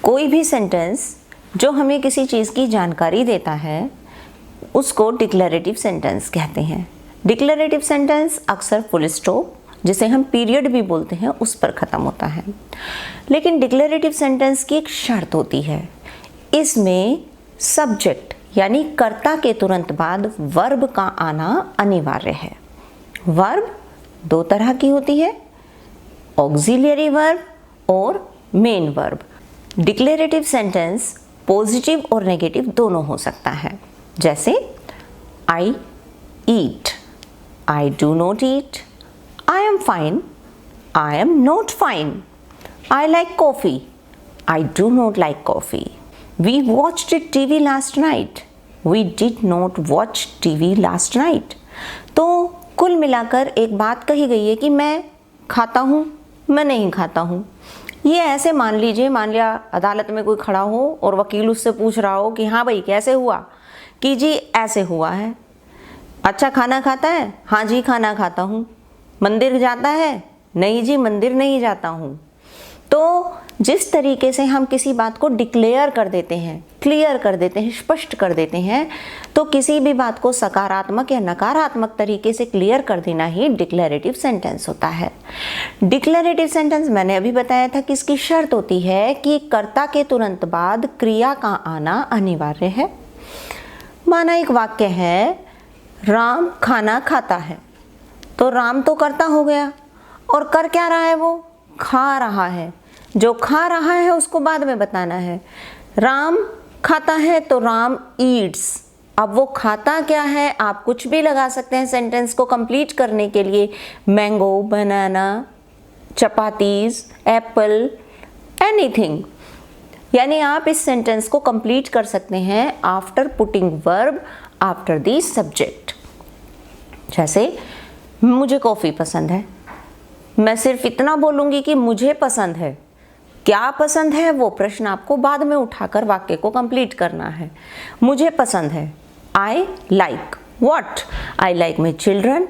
कोई भी सेंटेंस जो हमें किसी चीज़ की जानकारी देता है उसको डिक्लेरेटिव सेंटेंस कहते हैं। डिक्लेरेटिव सेंटेंस अक्सर फुल स्टॉप, जिसे हम पीरियड भी बोलते हैं, उस पर ख़त्म होता है। लेकिन डिक्लेरेटिव सेंटेंस की एक शर्त होती है, इसमें सब्जेक्ट यानी कर्ता के तुरंत बाद वर्ब का आना अनिवार्य है। वर्ब दो तरह की होती है, ऑक्सिलियरी वर्ब और main verb. Declarative sentence positive और नेगेटिव दोनों हो सकता है, जैसे I eat, I do not eat, I am fine, I am not fine, I like coffee, I do not like coffee, we watched TV last night, we did not watch TV last night. तो कुल मिलाकर एक बात कही गई है कि मैं खाता हूँ, मैं नहीं खाता हूँ। ये ऐसे मान लीजिए, मान लिया अदालत में कोई खड़ा हो और वकील उससे पूछ रहा हो कि हाँ भाई कैसे हुआ, कि जी ऐसे हुआ है। अच्छा खाना खाता है? हाँ जी खाना खाता हूँ। मंदिर जाता है? नहीं जी मंदिर नहीं जाता हूँ। तो जिस तरीके से हम किसी बात को डिक्लेयर कर देते हैं, क्लियर कर देते हैं, स्पष्ट कर देते हैं, तो किसी भी बात को सकारात्मक या नकारात्मक तरीके से क्लियर कर देना ही डिक्लेरेटिव सेंटेंस होता है। डिक्लेरेटिव सेंटेंस मैंने अभी बताया था कि इसकी शर्त होती है कि कर्ता के तुरंत बाद क्रिया का आना अनिवार्य है। माना एक वाक्य है, राम खाना खाता है, तो राम तो कर्ता हो गया और कर क्या रहा है, वो खा रहा है। जो खा रहा है उसको बाद में बताना है। राम खाता है तो राम ईट्स। अब वो खाता क्या है आप कुछ भी लगा सकते हैं सेंटेंस को कंप्लीट करने के लिए, मैंगो, बनाना, चपातीज, एप्पल, एनीथिंग। यानी आप इस सेंटेंस को कंप्लीट कर सकते हैं after putting verb after the subject. जैसे मुझे कॉफ़ी पसंद है, मैं सिर्फ इतना बोलूँगी कि मुझे पसंद है। क्या पसंद है वो प्रश्न आपको बाद में उठाकर वाक्य को कंप्लीट करना है। मुझे पसंद है, I like what? I like my children,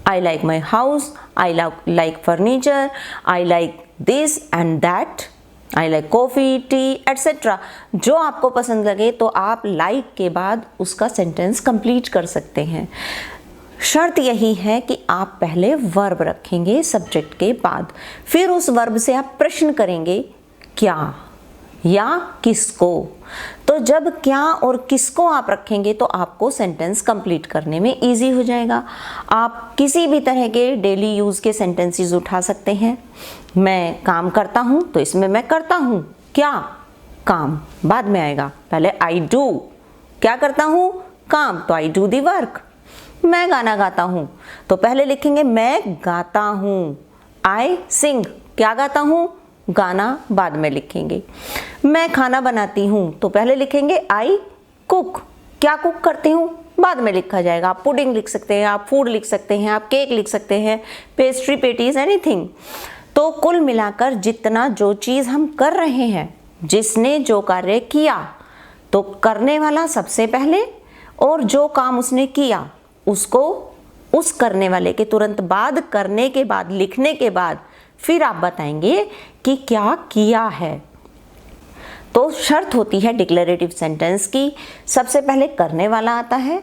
I like my house, I like furniture, I like this and that, I like coffee, T, etcetera. जो आपको पसंद लगे तो आप लाइक के बाद उसका सेंटेंस कंप्लीट कर सकते हैं। शर्त यही है कि आप पहले वर्ब रखेंगे सब्जेक्ट के बाद, फिर उस वर्ब से आप प्रश्न करेंगे क्या या किसको। तो जब क्या और किसको आप रखेंगे तो आपको सेंटेंस कंप्लीट करने में इजी हो जाएगा। आप किसी भी तरह के डेली यूज़ के सेंटेंसेस उठा सकते हैं। मैं काम करता हूँ तो इसमें मैं करता हूँ क्या, काम बाद में आएगा, पहले आई डू। क्या करता हूँ? काम, तो आई डू दी वर्क। मैं गाना गाता हूँ तो पहले लिखेंगे मैं गाता हूँ। आई सिंग, क्या गाता हूँ? गाना बाद में लिखेंगे। मैं खाना बनाती हूँ तो पहले लिखेंगे आई कुक, क्या कुक करती हूँ? बाद में लिखा जाएगा। आप पुडिंग लिख सकते हैं, आप फूड लिख सकते हैं, आप केक लिख सकते हैं, पेस्ट्री, पेटीज, एनीथिंग। तो कुल मिलाकर जितना जो चीज़ हम कर रहे हैं, जिसने जो कार्य किया, तो करने वाला सबसे पहले और जो काम उसने किया उसको उस करने वाले के तुरंत बाद, करने के बाद, लिखने के बाद फिर आप बताएंगे कि क्या किया है। तो शर्त होती है डिक्लेरेटिव सेंटेंस की, सबसे पहले करने वाला आता है,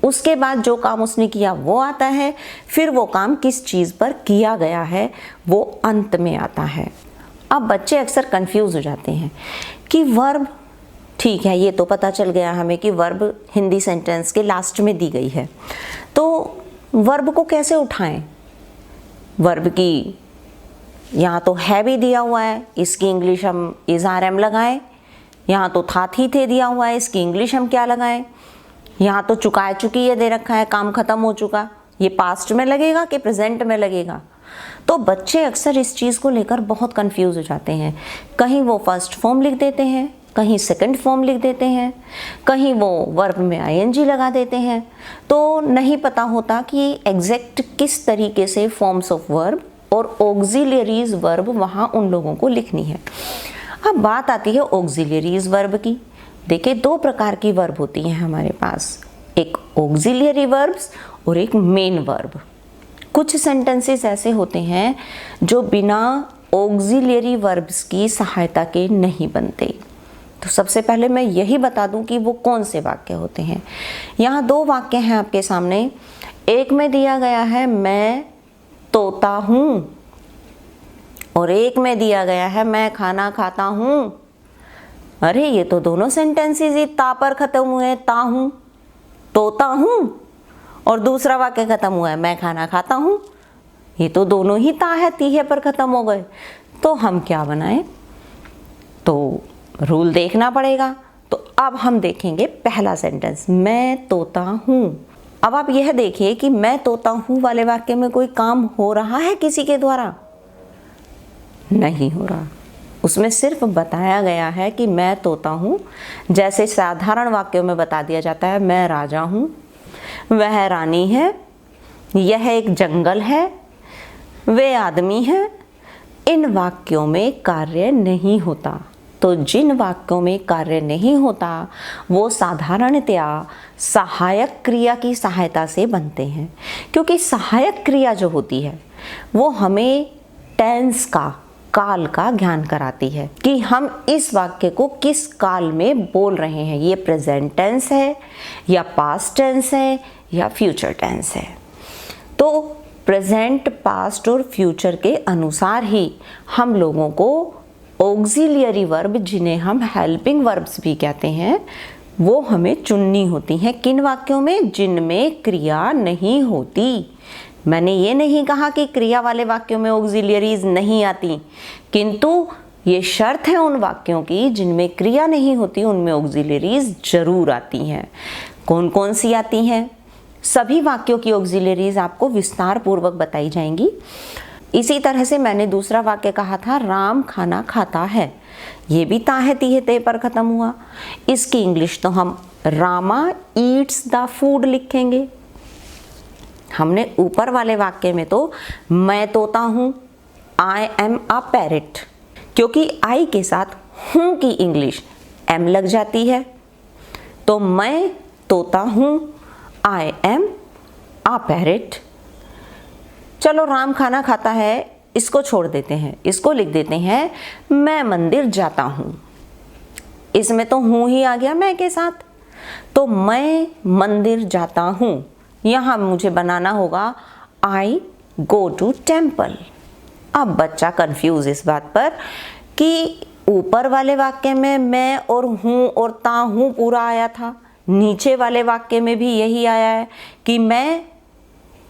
उसके बाद जो काम उसने किया वो आता है, फिर वो काम किस चीज़ पर किया गया है वो अंत में आता है। अब बच्चे अक्सर कंफ्यूज हो जाते हैं कि वर्ब, ठीक है ये तो पता चल गया हमें कि वर्ब हिंदी सेंटेंस के लास्ट में दी गई है, तो वर्ब को कैसे उठाएं? वर्ब की यहाँ तो है भी दिया हुआ है, इसकी इंग्लिश हम इज आर एम लगाएं। यहाँ तो था थी थे दिया हुआ है, इसकी इंग्लिश हम क्या लगाएं? यहाँ तो चुका चुकी ये दे रखा है, काम खत्म हो चुका, ये पास्ट में लगेगा कि प्रेजेंट में लगेगा? तो बच्चे अक्सर इस चीज़ को लेकर बहुत कंफ्यूज हो जाते हैं। कहीं वो फर्स्ट फॉर्म लिख देते हैं, कहीं सेकंड फॉर्म लिख देते हैं, कहीं वो वर्ब में आईएनजी लगा देते हैं, तो नहीं पता होता कि एग्जैक्ट किस तरीके से फॉर्म्स ऑफ वर्ब और ऑक्सिलियरीज वर्ब वहाँ उन लोगों को लिखनी है। अब बात आती है ऑक्सिलियरीज वर्ब की। देखिए दो प्रकार की वर्ब होती हैं हमारे पास, एक ऑक्सिलियरी वर्ब्स और एक मेन वर्ब। कुछ सेंटेंसेस ऐसे होते हैं जो बिना ऑक्सिलियरी वर्ब्स की सहायता के नहीं बनते। तो सबसे पहले मैं यही बता दूं कि वो कौन से वाक्य होते हैं। यहाँ दो वाक्य हैं आपके सामने। एक में दिया गया है मैं तोता हूँ, और एक में दिया गया है मैं खाना खाता हूँ। अरे ये तो दोनों सेंटेंसेस ही ता पर खत्म हुए, ता हूँ, तोता हूँ, और दूसरा वाक्य खत्म हुआ है मैं खाना खाता हूँ। ये तो दोनों ही ता है तीहे पर खत्म हो गए। तो हम क्या बनाएं? तो रूल देखना पड़ेगा। तो अब हम देखेंगे पहला सेंटेंस, मैं तोता हूँ। अब आप यह देखिए कि मैं तोता हूँ वाले वाक्य में कोई काम हो रहा है किसी के द्वारा? नहीं हो रहा। उसमें सिर्फ बताया गया है कि मैं तोता हूँ। जैसे साधारण वाक्यों में बता दिया जाता है मैं राजा हूँ, वह रानी है, यह एक जंगल है, वे आदमी हैं। इन वाक्यों में कार्य नहीं होता। तो जिन वाक्यों में कार्य नहीं होता वो साधारणतया सहायक क्रिया की सहायता से बनते हैं, क्योंकि सहायक क्रिया जो होती है वो हमें टेंस का, काल का ज्ञान कराती है कि हम इस वाक्य को किस काल में बोल रहे हैं। ये प्रेजेंट टेंस है या पास्ट टेंस है या फ्यूचर टेंस है। तो प्रेजेंट, पास्ट और फ्यूचर के अनुसार ही हम लोगों को ऑक्सिलियरी वर्ब, जिन्हें हम हेल्पिंग वर्ब्स भी कहते हैं, वो हमें चुननी होती हैं। किन वाक्यों में? जिनमें क्रिया नहीं होती। मैंने ये नहीं कहा कि क्रिया वाले वाक्यों में ऑक्सिलियरीज नहीं आती, किंतु ये शर्त है उन वाक्यों की जिनमें क्रिया नहीं होती, उनमें ऑक्सिलियरीज जरूर आती हैं। कौन कौन सी आती हैं? सभी वाक्यों की ऑक्सिलियरीज आपको विस्तार पूर्वक बताई जाएंगी। इसी तरह से मैंने दूसरा वाक्य कहा था राम खाना खाता है। ये भी ता है तीहे ते पर खत्म हुआ। इसकी इंग्लिश तो हम रामा ईट्स द फूड लिखेंगे। हमने ऊपर वाले वाक्य में तो मैं तोता हूँ, आई एम अ पैरेट, क्योंकि आई के साथ हूँ की इंग्लिश एम लग जाती है। तो मैं तोता हूँ, आई एम अ पैरेट। चलो राम खाना खाता है, इसको छोड़ देते हैं, इसको लिख देते हैं मैं मंदिर जाता हूँ। इसमें तो हूँ ही आ गया मैं के साथ। तो मैं मंदिर जाता हूँ, यहाँ मुझे बनाना होगा आई गो टू टेम्पल। अब बच्चा कंफ्यूज इस बात पर कि ऊपर वाले वाक्य में मैं और हूँ और ता हूँ पूरा आया था, नीचे वाले वाक्य में भी यही आया है कि मैं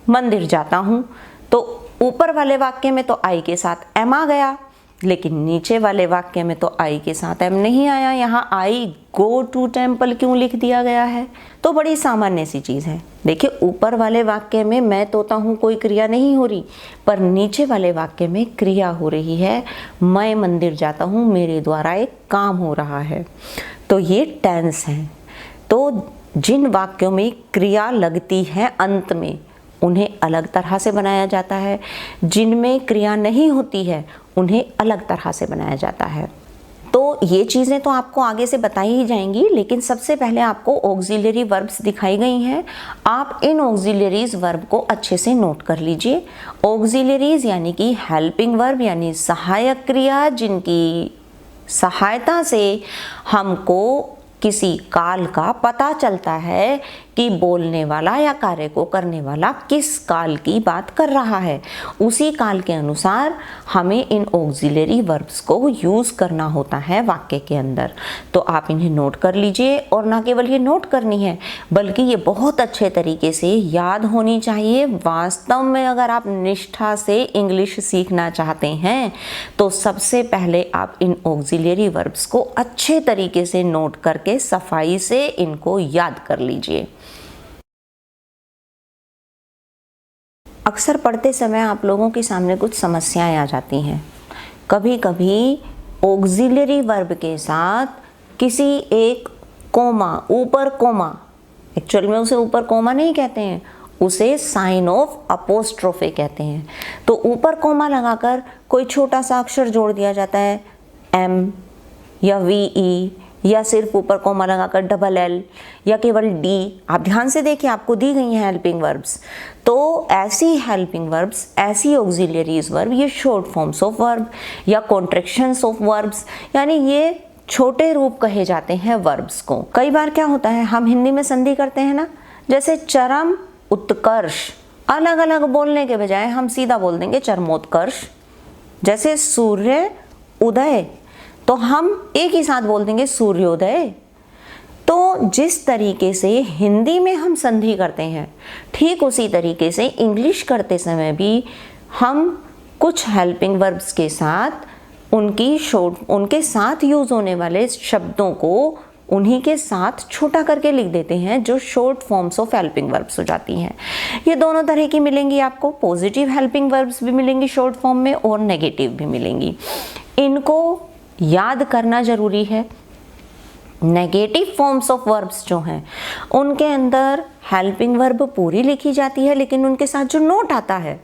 मंदिर जाता हूँ। तो ऊपर वाले वाक्य में तो आई के साथ एम आ गया, लेकिन नीचे वाले वाक्य में तो आई के साथ एम नहीं आया। यहाँ आई गो टू टेम्पल क्यों लिख दिया गया है? तो बड़ी सामान्य सी चीज़ है। देखिए ऊपर वाले वाक्य में मैं तोता हूँ कोई क्रिया नहीं हो रही, पर नीचे वाले वाक्य में क्रिया हो रही है। मैं मंदिर जाता हूँ, मेरे द्वारा एक काम हो रहा है। तो ये टेंस है। तो जिन वाक्यों में क्रिया लगती है अंत में, उन्हें अलग तरह से बनाया जाता है। जिनमें क्रिया नहीं होती है उन्हें अलग तरह से बनाया जाता है। तो ये चीज़ें तो आपको आगे से बताई ही जाएंगी, लेकिन सबसे पहले आपको ऑक्सिलियरी वर्ब्स दिखाई गई हैं। आप इन ऑक्सिलियरीज वर्ब को अच्छे से नोट कर लीजिए। ऑक्सिलियरीज यानी कि हेल्पिंग वर्ब, यानी सहायक क्रिया, जिनकी सहायता से हमको किसी काल का पता चलता है कि बोलने वाला या कार्य को करने वाला किस काल की बात कर रहा है। उसी काल के अनुसार हमें इन ऑक्सिलियरी वर्ब्स को यूज़ करना होता है वाक्य के अंदर। तो आप इन्हें नोट कर लीजिए, और ना केवल ये नोट करनी है बल्कि ये बहुत अच्छे तरीके से याद होनी चाहिए। वास्तव में अगर आप निष्ठा से इंग्लिश सीखना चाहते हैं तो सबसे पहले आप इन ऑक्सिलियरी वर्ब्स को अच्छे तरीके से नोट करके सफाई से इनको याद कर लीजिए। अक्सर पढ़ते समय आप लोगों के सामने कुछ समस्याएं आ जाती हैं। कभी कभी ऑक्सिलियरी वर्ब के साथ किसी एक कोमा, ऊपर कोमा, एक्चुअल में उसे ऊपर कोमा नहीं कहते हैं, उसे साइन ऑफ अपोस्ट्रोफे कहते हैं। तो ऊपर कोमा लगाकर कोई छोटा सा अक्षर जोड़ दिया जाता है, एम या वी ई या सिर्फ ऊपर कॉमा लगाकर डबल एल या केवल डी। आप ध्यान से देखिए, आपको दी गई हैं हेल्पिंग वर्ब्स। तो ऐसी हेल्पिंग वर्ब्स, ऐसी ऑक्सिलियरीज वर्ब, ये शॉर्ट फॉर्म्स ऑफ वर्ब या कॉन्ट्रैक्शंस ऑफ वर्ब्स, यानी ये छोटे रूप कहे जाते हैं वर्ब्स को। कई बार क्या होता है, हम हिंदी में संधि करते हैं ना, जैसे चरम उत्कर्ष, अलग अलग बोलने के बजाय हम सीधा बोल देंगे चरमोत्कर्ष। जैसे सूर्य उदय, तो हम एक ही साथ बोल देंगे सूर्योदय। तो जिस तरीके से हिंदी में हम संधि करते हैं, ठीक उसी तरीके से इंग्लिश करते समय भी हम कुछ हेल्पिंग वर्ब्स के साथ उनके साथ यूज होने वाले शब्दों को उन्हीं के साथ छोटा करके लिख देते हैं, जो short forms of helping verbs हो जाती हैं। ये दोनों तरह की मिलेंगी आपको, पॉजिटिव हेल्पिंग वर्ब्स भी मिलेंगी शॉर्ट फॉर्म में और नेगेटिव भी मिलेंगी। इनको याद करना जरूरी है। नेगेटिव फॉर्म्स ऑफ वर्ब्स जो हैं उनके अंदर हेल्पिंग वर्ब पूरी लिखी जाती है, लेकिन उनके साथ जो नोट आता है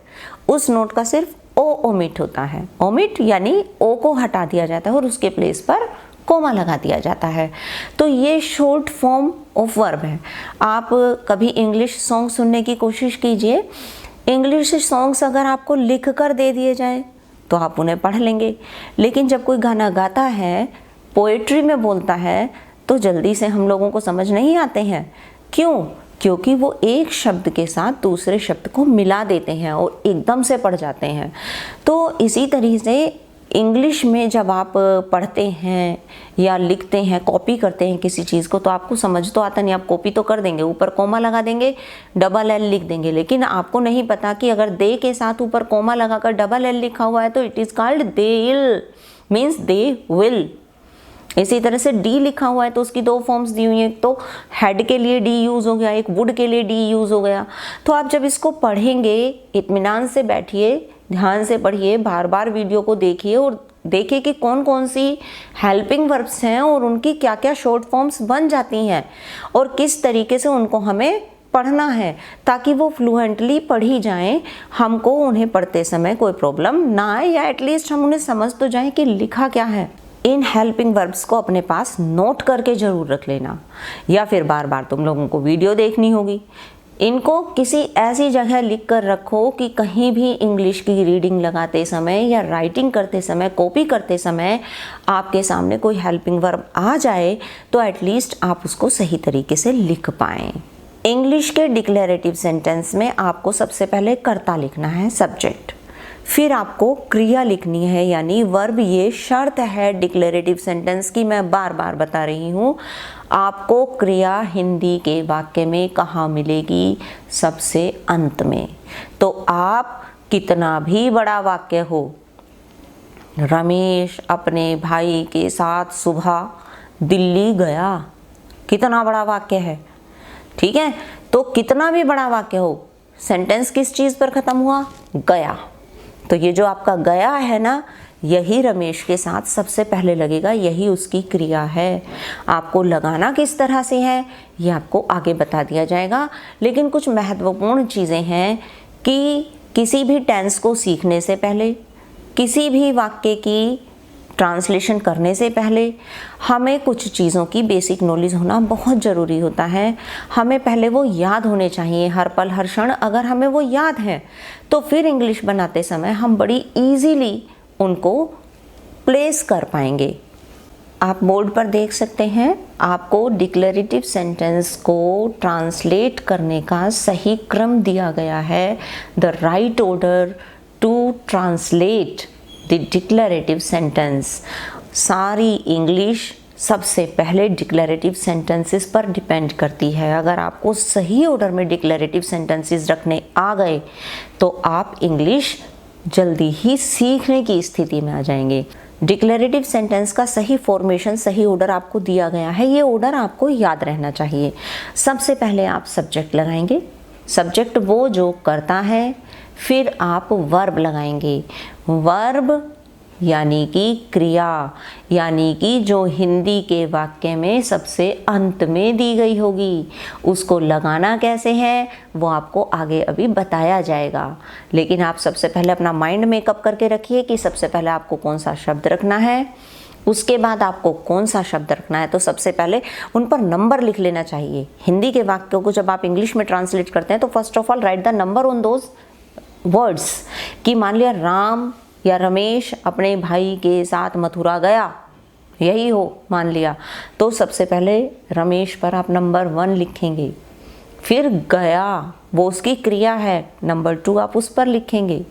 उस नोट का सिर्फ ओ ओमिट होता है। ओमिट यानी ओ को हटा दिया जाता है और उसके प्लेस पर कोमा लगा दिया जाता है। तो ये शॉर्ट फॉर्म ऑफ वर्ब है। आप कभी इंग्लिश सॉन्ग सुनने की कोशिश कीजिए। इंग्लिश सॉन्ग्स अगर आपको लिख कर दे दिए जाए तो आप उन्हें पढ़ लेंगे, लेकिन जब कोई गाना गाता है, पोएट्री में बोलता है, तो जल्दी से हम लोगों को समझ नहीं आते हैं। क्यों? क्योंकि वो एक शब्द के साथ दूसरे शब्द को मिला देते हैं और एकदम से पढ़ जाते हैं। तो इसी तरीके से इंग्लिश में जब आप पढ़ते हैं या लिखते हैं, कॉपी करते हैं किसी चीज़ को, तो आपको समझ तो आता नहीं, आप कॉपी तो कर देंगे, ऊपर कोमा लगा देंगे, डबल एल लिख देंगे, लेकिन आपको नहीं पता कि अगर दे के साथ ऊपर कोमा लगाकर डबल एल लिखा हुआ है तो इट इज़ कॉल्ड देल, मीन्स दे विल। इसी तरह से डी लिखा हुआ है तो उसकी दो फॉर्म्स दी हुई हैं, एक तो हेड के लिए डी यूज़ हो गया, एक वुड के लिए डी यूज़ हो गया। तो आप जब इसको पढ़ेंगे, इत्मीनान से बैठिए, ध्यान से पढ़िए, बार बार वीडियो को देखिए और देखिए कि कौन कौन सी हेल्पिंग वर्ब्स हैं और उनकी क्या क्या शॉर्ट फॉर्म्स बन जाती हैं और किस तरीके से उनको हमें पढ़ना है, ताकि वो फ्लुएंटली पढ़ी जाएं, हमको उन्हें पढ़ते समय कोई प्रॉब्लम ना आए, या एटलीस्ट हम उन्हें समझ तो जाएं कि लिखा क्या है। इन हेल्पिंग वर्ब्स को अपने पास नोट करके ज़रूर रख लेना, या फिर बार बार तुम लोगों को वीडियो देखनी होगी। इनको किसी ऐसी जगह लिख कर रखो कि कहीं भी इंग्लिश की रीडिंग लगाते समय या राइटिंग करते समय, कॉपी करते समय आपके सामने कोई हेल्पिंग वर्ब आ जाए तो एटलीस्ट आप उसको सही तरीके से लिख पाएँ। इंग्लिश के डिक्लेरेटिव सेंटेंस में आपको सबसे पहले कर्ता लिखना है, सब्जेक्ट, फिर आपको क्रिया लिखनी है यानी वर्ब। ये शर्त है डिक्लेरेटिव सेंटेंस की, मैं बार बार बता रही हूँ। आपको क्रिया हिंदी के वाक्य में कहाँ मिलेगी? सबसे अंत में। तो आप कितना भी बड़ा वाक्य हो, रमेश अपने भाई के साथ सुबह दिल्ली गया, कितना बड़ा वाक्य है, ठीक है? तो कितना भी बड़ा वाक्य हो, सेंटेंस किस चीज़ पर ख़त्म हुआ? गया। तो ये जो आपका गया है ना, यही रमेश के साथ सबसे पहले लगेगा, यही उसकी क्रिया है। आपको लगाना किस तरह से है ये आपको आगे बता दिया जाएगा, लेकिन कुछ महत्वपूर्ण चीज़ें हैं कि किसी भी टेंस को सीखने से पहले, किसी भी वाक्य की ट्रांसलेशन करने से पहले हमें कुछ चीज़ों की बेसिक नॉलेज होना बहुत ज़रूरी होता है। हमें पहले वो याद होने चाहिए हर पल हर क्षण। अगर हमें वो याद है तो फिर इंग्लिश बनाते समय हम बड़ी इजीली उनको प्लेस कर पाएंगे। आप बोर्ड पर देख सकते हैं, आपको डिक्लेरेटिव सेंटेंस को ट्रांसलेट करने का सही क्रम दिया गया है। The right order to translate the declarative sentence. सारी इंग्लिश सबसे पहले डिक्लेरेटिव सेंटेंसेस पर डिपेंड करती है। अगर आपको सही ऑर्डर में डिक्लेरेटिव सेंटेंसेस रखने आ गए तो आप इंग्लिश जल्दी ही सीखने की स्थिति में आ जाएंगे। डिक्लेरेटिव सेंटेंस का सही फॉर्मेशन, सही ऑर्डर आपको दिया गया है। ये ऑर्डर आपको याद रहना चाहिए। सबसे पहले आप सब्जेक्ट लगाएंगे, सब्जेक्ट वो जो करता है, फिर आप वर्ब लगाएंगे। वर्ब यानी कि क्रिया, यानी कि जो हिंदी के वाक्य में सबसे अंत में दी गई होगी। उसको लगाना कैसे है वो आपको आगे अभी बताया जाएगा, लेकिन आप सबसे पहले अपना माइंड मेकअप करके रखिए कि सबसे पहले आपको कौन सा शब्द रखना है, उसके बाद आपको कौन सा शब्द रखना है, तो सबसे पहले उन पर नंबर लिख लेना चाहिए। हिंदी के वाक्यों को जब आप इंग्लिश में ट्रांसलेट करते हैं तो first of all right the number on those words. कि मान लिया राम या रमेश अपने भाई के साथ मथुरा गया, यही हो मान लिया, तो सबसे पहले रमेश पर आप नंबर 1 लिखेंगे। फिर गया वो उसकी क्रिया है, नंबर 2 आप उस पर लिखेंगे।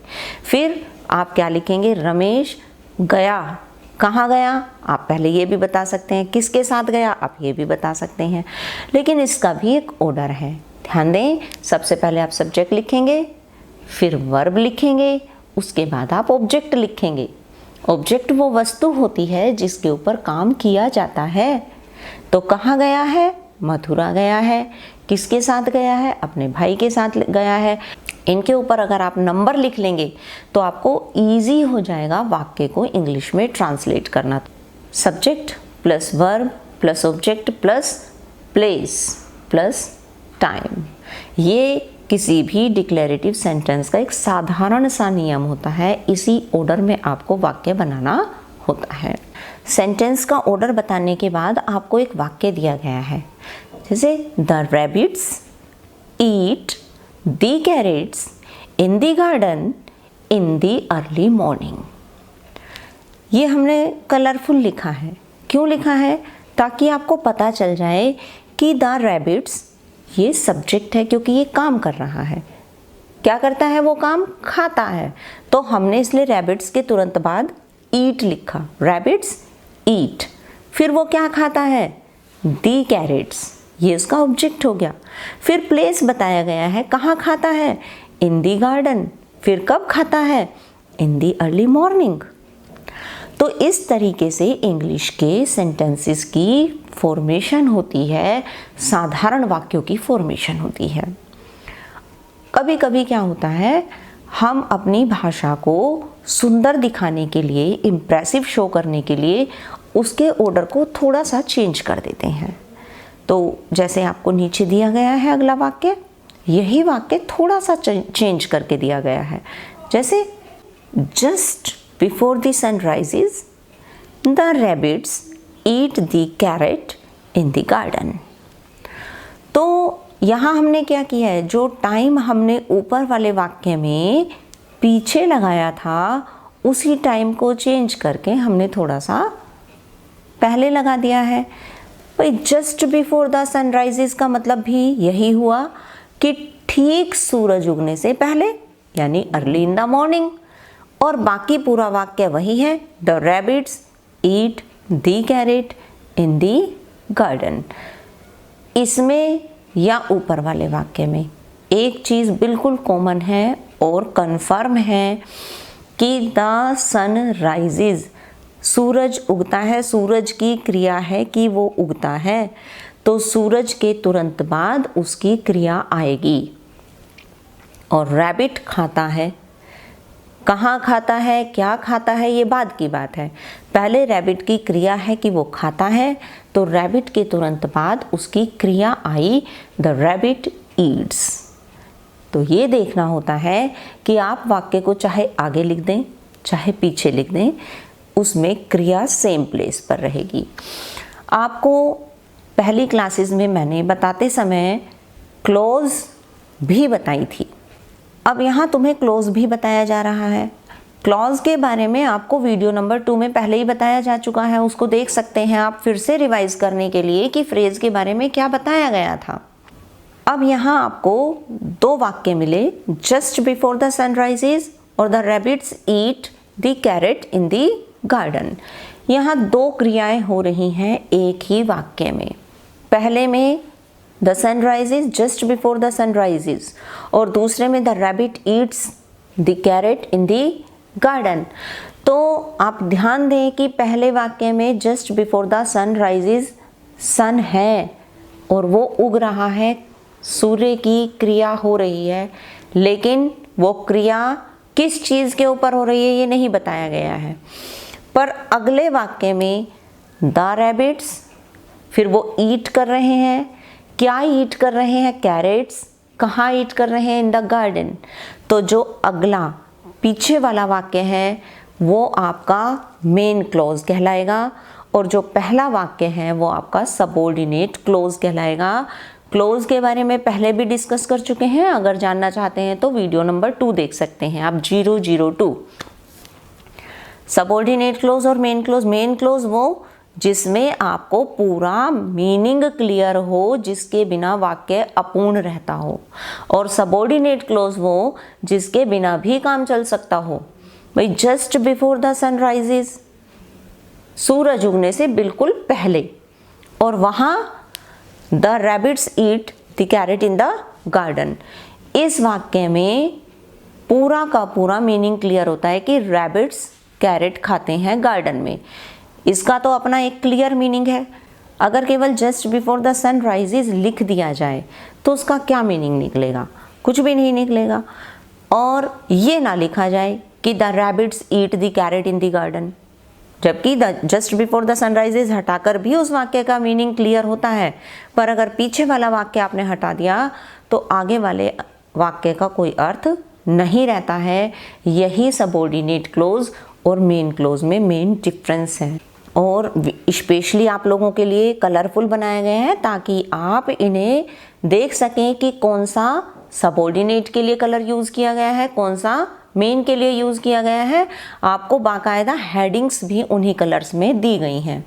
फिर आप क्या लिखेंगे, रमेश गया, कहाँ गया आप पहले ये भी बता सकते हैं, किसके साथ गया आप ये भी बता सकते हैं, लेकिन इसका भी एक ऑर्डर है। ध्यान दें, सबसे पहले आप सब्जेक्ट लिखेंगे, फिर वर्ब लिखेंगे, उसके बाद आप ऑब्जेक्ट लिखेंगे। ऑब्जेक्ट वो वस्तु होती है जिसके ऊपर काम किया जाता है। तो कहाँ गया है, मथुरा गया है, किसके साथ गया है, अपने भाई के साथ गया है। इनके ऊपर अगर आप नंबर लिख लेंगे तो आपको इजी हो जाएगा वाक्य को इंग्लिश में ट्रांसलेट करना। Subject plus verb plus object plus place plus time, ये किसी भी डिक्लेरेटिव सेंटेंस का एक साधारण सा नियम होता है। इसी ऑर्डर में आपको वाक्य बनाना होता है। सेंटेंस का ऑर्डर बताने के बाद आपको एक वाक्य दिया गया है, जैसे the rabbits eat the carrots in the garden in the early morning. ये हमने कलरफुल लिखा है। क्यों लिखा है, ताकि आपको पता चल जाए कि द रैबिट्स ये सब्जेक्ट है, क्योंकि ये काम कर रहा है। क्या करता है वो काम, खाता है। तो हमने इसलिए रैबिट्स के तुरंत बाद ईट लिखा, रैबिट्स ईट। फिर वो क्या खाता है, दी कैरेट्स, ये उसका ऑब्जेक्ट हो गया। फिर प्लेस बताया गया है, कहाँ खाता है, इन दी गार्डन। फिर कब खाता है, इन दी अर्ली मॉर्निंग। तो इस तरीके से इंग्लिश के सेंटेंसेस की फॉर्मेशन होती है, साधारण वाक्यों की फॉर्मेशन होती है। कभी कभी क्या होता है, हम अपनी भाषा को सुंदर दिखाने के लिए, इम्प्रेसिव शो करने के लिए उसके ऑर्डर को थोड़ा सा चेंज कर देते हैं। तो जैसे आपको नीचे दिया गया है अगला वाक्य, यही वाक्य थोड़ा सा चेंज करके दिया गया है। जैसे just before the sun rises the rabbits eat the carrot in the garden. तो यहाँ हमने क्या किया है, जो टाइम हमने ऊपर वाले वाक्य में पीछे लगाया था, उसी टाइम को चेंज करके हमने थोड़ा सा पहले लगा दिया है। भाई जस्ट बिफोर द सनराइजेस का मतलब भी यही हुआ कि ठीक सूरज उगने से पहले, यानी अर्ली इन द मॉर्निंग। और बाकी पूरा वाक्य वही है, the rabbits eat the carrot in the garden. इसमें या ऊपर वाले वाक्य में एक चीज़ बिल्कुल कॉमन है और कंफर्म है कि द सन राइजेस, सूरज उगता है, सूरज की क्रिया है कि वो उगता है, तो सूरज के तुरंत बाद उसकी क्रिया आएगी। और रैबिट खाता है, कहाँ खाता है, क्या खाता है, ये बाद की बात है। पहले रैबिट की क्रिया है कि वो खाता है, तो रैबिट के तुरंत बाद उसकी क्रिया आई, द रैबिट ईट्स। तो ये देखना होता है कि आप वाक्य को चाहे आगे लिख दें चाहे पीछे लिख दें, उसमें क्रिया सेम प्लेस पर रहेगी। आपको पहली क्लासेस में मैंने बताते समय क्लोज भी बताई थी, अब यहाँ तुम्हें क्लोज भी बताया जा रहा है। क्लॉज के बारे में आपको वीडियो नंबर 2 में पहले ही बताया जा चुका है, उसको देख सकते हैं आप फिर से रिवाइज करने के लिए कि फ्रेज के बारे में क्या बताया गया था। अब यहाँ आपको 2 वाक्य मिले, जस्ट बिफोर द सनराइजेस और the rabbits eat the carrot in the garden. यहाँ 2 क्रियाएं हो रही हैं एक ही वाक्य में। पहले में the sunrises, just before the sunrises, और दूसरे में the rabbit eats the carrot in the garden. तो आप ध्यान दें कि पहले वाक्य में जस्ट बिफोर द सनराइजेस सन है और वो उग रहा है, सूर्य की क्रिया हो रही है, लेकिन वो क्रिया किस चीज़ के ऊपर हो रही है ये नहीं बताया गया है। पर अगले वाक्य में द रैबिट्स, फिर वो ईट कर रहे हैं, क्या ईट कर रहे हैं, कैरेट्स, कहाँ ईट कर रहे हैं, इन द गार्डन। तो जो अगला पीछे वाला वाक्य है वो आपका मेन क्लॉज कहलाएगा, और जो पहला वाक्य है वो आपका सबऑर्डिनेट क्लॉज कहलाएगा। क्लॉज के बारे में पहले भी डिस्कस कर चुके हैं, अगर जानना चाहते हैं तो वीडियो नंबर 2 देख सकते हैं आप, 002। सबऑर्डिनेट क्लॉज और मेन क्लॉज। मेन क्लॉज वो जिसमें आपको पूरा मीनिंग क्लियर हो, जिसके बिना वाक्य अपूर्ण रहता हो, और सबऑर्डिनेट क्लॉज वो जिसके बिना भी काम चल सकता हो। भाई just before the sun rises, सूरज उगने से बिल्कुल पहले, और वहाँ the rabbits eat the carrot in the garden. इस वाक्य में पूरा का पूरा मीनिंग क्लियर होता है कि रैबिट्स कैरेट खाते हैं गार्डन में। इसका तो अपना एक क्लियर मीनिंग है। अगर केवल just before the sun rises लिख दिया जाए तो उसका क्या मीनिंग निकलेगा? कुछ भी नहीं निकलेगा। और ये ना लिखा जाए कि the rabbits eat the carrot in the garden, जबकि the just before the sun rises हटाकर भी उस वाक्य का मीनिंग क्लियर होता है, पर अगर पीछे वाला वाक्य आपने हटा दिया तो आगे वाले वाक्य का कोई अर्थ नहीं रहता है। यही सबऑर्डिनेट क्लॉज और मेन क्लॉज में मेन डिफरेंस है, और स्पेशली आप लोगों के लिए कलरफुल बनाए गए हैं ताकि आप इन्हें देख सकें कि कौन सा सबऑर्डिनेट के लिए कलर यूज़ किया गया है, कौन सा मेन के लिए यूज़ किया गया है। आपको बाकायदा हेडिंग्स भी उन्हीं कलर्स में दी गई हैं।